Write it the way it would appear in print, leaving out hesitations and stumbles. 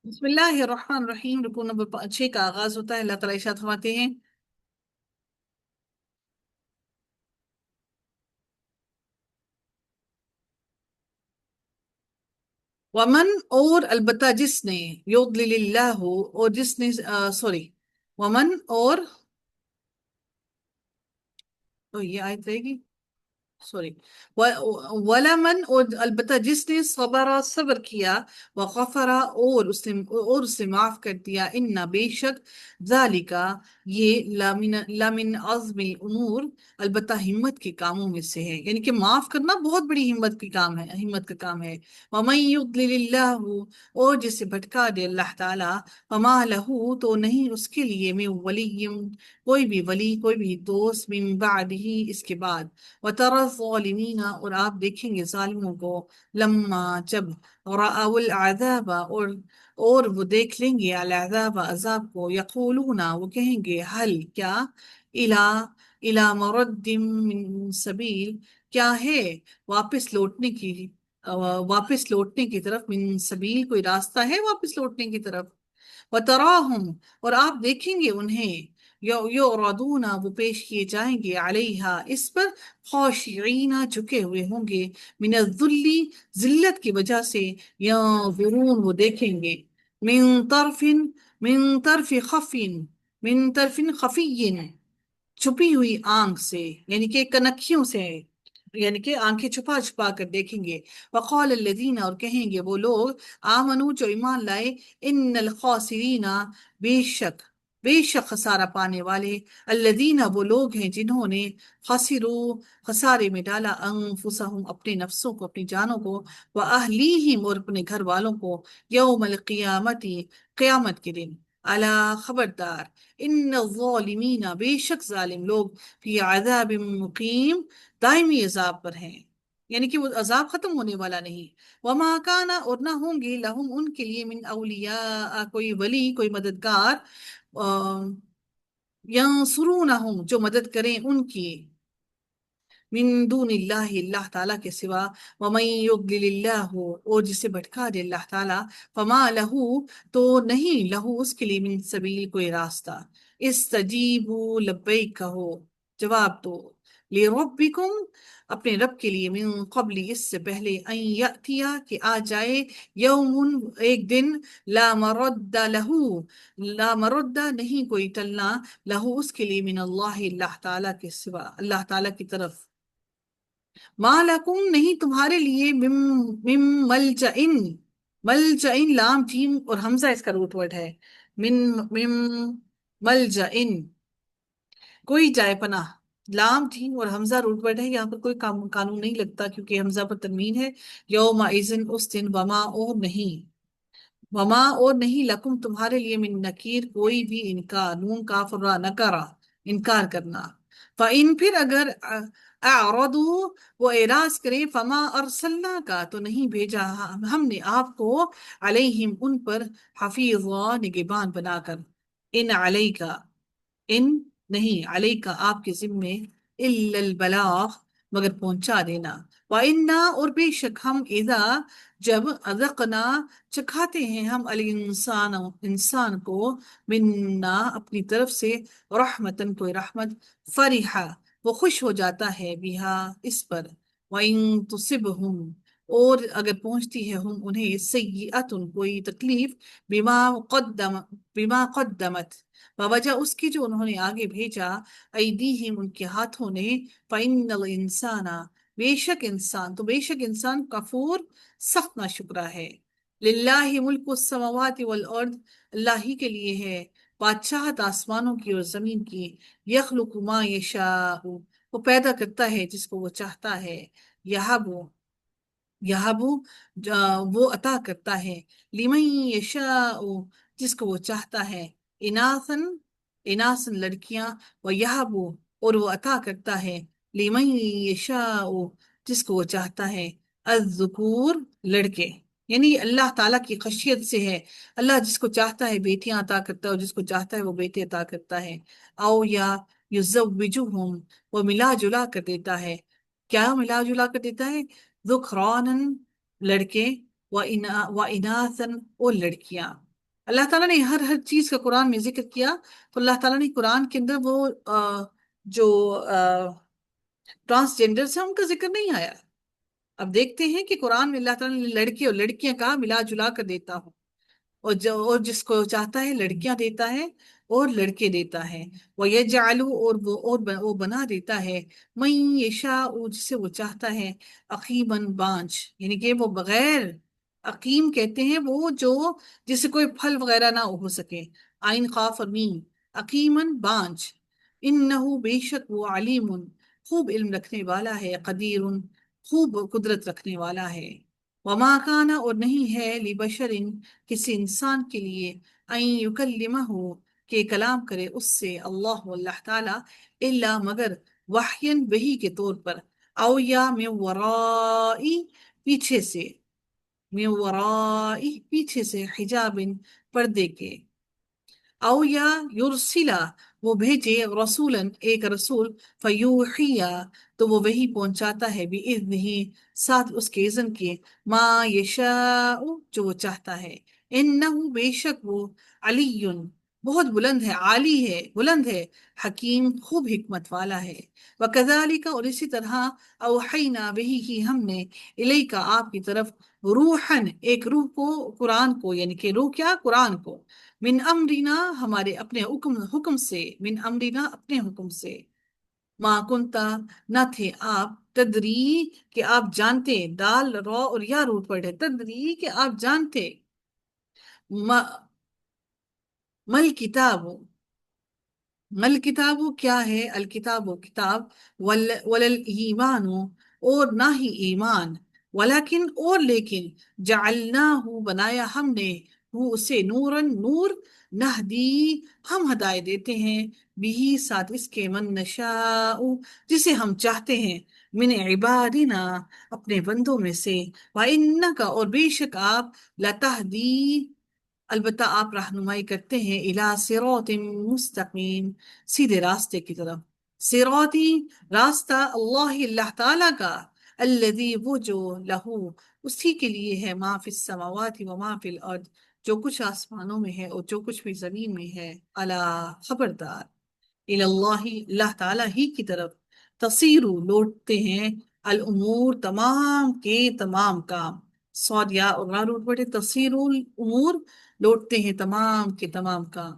بسم اللہ الرحمن الرحیم، رکوع نمبر 6 کا آغاز ہوتا ہے۔ اللہ تعالیٰ ارشاد فرماتے ہیں، ومن اور البتہ جس نے، یضلل اللہ اور جس نے سوری ومن اور یہ آیت رہے گی، سوری ولمن اور البتہ جس نے صبر کیا، وغفرا اور اس نے معاف کر دیا، ان بے شک ذالکا یہ لامن عزم الامور البتہ ہمت کے کاموں میں سے ہے، یعنی کہ معاف کرنا بہت بڑی ہمت کا کام ہے۔ ومن یضلل اللہ اور جسے بھٹکا دے اللہ تعالیٰ، فما لہو تو نہیں اس کے لیے من ولی کوئی بھی ولی، کوئی بھی دوست، من بعدہ اس کے بعد۔ وَتَرَى الظَّالِمِينَ اور آپ دیکھیں گے ظالموں کو، لما جب رَأَوُا الْعَذَابَ اور وہ دیکھ لیں گے العذاب عذاب کو، یقولون وہ کہیں گے، حل کیا، الى مرد من سبیل کیا ہے، واپس لوٹنے کی طرف، من سبیل کوئی راستہ ہے واپس لوٹنے کی طرف۔ وَتَرَاهُمْ اور آپ دیکھیں گے انہیں، یعرضون وہ پیش کیے جائیں گے، علیہا اس پر، خاشعین جھکے ہوئے ہوں گے، من الذل ذلت کی وجہ سے، ینظرون وہ دیکھیں گے، من طرف من طرف خفین من طرف خفی چھپی ہوئی آنکھ سے، یعنی کہ کنکھیوں سے، یعنی کہ آنکھیں چھپا چھپا کر دیکھیں گے۔ وقال الذین اور کہیں گے وہ لوگ، آمنو جو ایمان لائے، ان الخاسرین بے شک خسارہ پانے والے، الذین وہ لوگ ہیں جنہوں نے خسرو خسارے میں ڈالا، انفسہم اپنے نفسوں کو، اپنی جانوں کو، واہلیہم اور اپنے گھر والوں کو، یوم القیامت قیامت کے دن، الا خبردار، ان الظالمین بے شک ظالم لوگ، فی عذاب مقیم دائمی عذاب پر ہیں، یعنی کہ وہ عذاب ختم ہونے والا نہیں۔ وما کانا اور نہ ہوں گے، لہم ان کے لیے، من اولیاء کوئی ولی، کوئی مددگار، ینصرونہم جو مدد کریں ان کی، من دون اللہ اللہ تعالیٰ کے سوا، ومن یضلل اللہ اور جسے بھٹکا دے اللہ تعالیٰ، فما لہو تو نہیں لہو اس کے لیے، من سبیل کوئی راستہ۔ استجیبوا لبیک کہو، جواب دو، لربکم اپنے رب کے لیے، من قبل اس سے پہلے، ان یاتیا کہ آ جائے، یوم ایک دن، لا مرد لہو لا مرد نہیں کوئی ٹلنا، لہو اس کے لیے، من اللہ اللہ تعالیٰ کے سوا، اللہ تعالیٰ کی طرف۔ ما لکم نہیں تمہارے لیے، من ملجئن ملجئن لام جیم اور حمزہ اس کا روٹ ورڈ ہے، من ملجئن کوئی جائے پناہ، لام جیم اور حمزہ روٹ ورڈ ہے، یہاں پر کوئی قانون نہیں لگتا کیونکہ حمزہ پر تنوین ہے۔ یوم اذن اس دن، وما اور نہیں، لکم تمہارے لیے، من نکیر کوئی بھی انکار، نون کاف اور را نکرا انکار کرنا۔ فَإِن پھر اگر اعرضوا وہ اعراض کریں، فما ارسلنا کا تو نہیں بھیجا ہم نے آپ کو، علیہم ان پر، حفیظا نگہبان بنا کر، ان علیکا ان نہیں علیکا آپ کے ذمے، الا البلاغ مگر پہنچا دینا، وَإِنَّا اور بے شک ہم، اذا جب، اذقنا چکھاتے ہیں ہم، انسان کو، منا اپنی طرف سے، رحمتن کوئی رحمت، فرحہ وہ خوش ہو جاتا ہے، بہا اس پر، وَإِن تُصِبْهُمْ اور اگر پہنچتی ہے انہیں، سیئۃ کوئی تکلیف، بما قدمت بوجہ اس کی جو انہوں نے آگے بھیجا، ایدیہم ان کے ہاتھوں نے، فَإِنَّ الْإِنسَانَ بے شک انسان کفور سخت ناشکرا ہے۔ للہ ملک السماوات والارض اللہ ہی کے لیے ہے بادشاہت آسمانوں کی اور زمین کی، یخلق ما یشاء وہ پیدا کرتا ہے جس کو وہ چاہتا ہے، یہبو وہ عطا کرتا ہے، لمن یشاء جس کو وہ چاہتا ہے، اناثن لڑکیاں، و یہبو اور وہ عطا کرتا ہے، لمن یشاء جس کو وہ چاہتا ہے، الذکور لڑکے، یعنی اللہ تعالیٰ کی خشیت سے ہے، اللہ جس کو چاہتا ہے بیٹیاں عطا کرتا ہے، اور جس کو چاہتا ہے وہ بیٹے عطا کرتا ہے، او یا یزوجہم وہ ملا جلا کر دیتا ہے، کیا ملا جلا کر دیتا ہے، ذکرانن لڑکے، و اناثن اور لڑکیاں، اللہ تعالیٰ نے ہر ہر چیز کا قرآن میں ذکر کیا، تو اللہ تعالیٰ نے قرآن کے اندر وہ جو ٹرانسجینڈرس ہیں ان کا ذکر نہیں آیا۔ اب دیکھتے ہیں کہ قرآن میں اللہ تعالیٰ نے لڑکے اور لڑکیاں کہا، ملا جلا کر دیتا ہوں، اور جس کو چاہتا ہے لڑکیاں دیتا ہے اور لڑکے دیتا ہے، وَيَجْعَلُ اور وہ بنا دیتا ہے مَن يَشَاءُ جسے وہ چاہتا ہے عقیماً بانجھ، یعنی کہ وہ بغیر، عقیم کہتے ہیں وہ جو جسے کوئی پھل وغیرہ نہ ہو سکے، عین قاف اور میم، عقیماً بانجھ، انہو بے شک وہ علیم خوب علم رکھنے والا ہے، قدیر خوب قدرت رکھنے والا ہے۔ وما کانا اور نہیں ہے لبشر کسی انسان کے لیے ان یکلمہ کہ کلام کرے اس سے اللہ تعالی الا مگر وحین وحی کے طور پر، او یا من ورائی پیچھے سے، من ورائی پیچھے سے، حجاب پردے کے، او یا یرسلا وہ بھیجے رسولاً ایک رسول، فیوحیا تو وہ وہی پہنچاتا ہے بإذنہ ساتھ اس کے اذن کے، ما یشاء جو وہ چاہتا ہے، انہ بے شک وہ علی بہت بلند ہے، عالی ہے، بلند ہے، حکیم خوب حکمت والا ہے۔ وکذالک اور اسی طرح اوحینا وہی کی ہم نے الیک آپ کی طرف، روحن ایک روح کو، قرآن کو، یعنی کہ روح کیا، قرآن کو، من امرنا ہمارے اپنے حکم سے، من امرنا اپنے حکم سے، ما کنتا نہ تھے آپ، تدری کہ آپ جانتے، دال رو اور یا روح پڑھے، تدری کہ آپ جانتے، مل کتاب، مل کتاب کیا ہے، الکتاب کتاب، ولل ایمان اور نہ ہی ایمان، ولیکن اور لیکن، جعلناہ بنایا ہم نے، وہ اسے نورن نور، نہدی ہم ہدایت دیتے ہیں، بھی ساتھ اس کے، من نشاء جسے ہم چاہتے ہیں، من عبادنا اپنے بندوں میں سے، وَإِنَّكَ اور بے شک آپ، لَتَهْدِي البتہ آپ رہنمائی کرتے ہیں، الی صراط مستقیم سیدھے راستے کی طرف، صراطی راستہ، اللہ تعالیٰ کا، الذی وہ جو، لہو اسی کے لیے ہے، ما فی السماوات و ما فی الارض جو کچھ آسمانوں میں ہے اور جو کچھ بھی زمین میں ہے، الا خبردار، اللہ اللہ تعالیٰ ہی کی طرف، تصیرو لوٹتے ہیں، الامور تمام کے تمام کام، صاد یا اور را روٹ پڑے، تصیر الامور لوٹتے ہیں تمام کے تمام کام،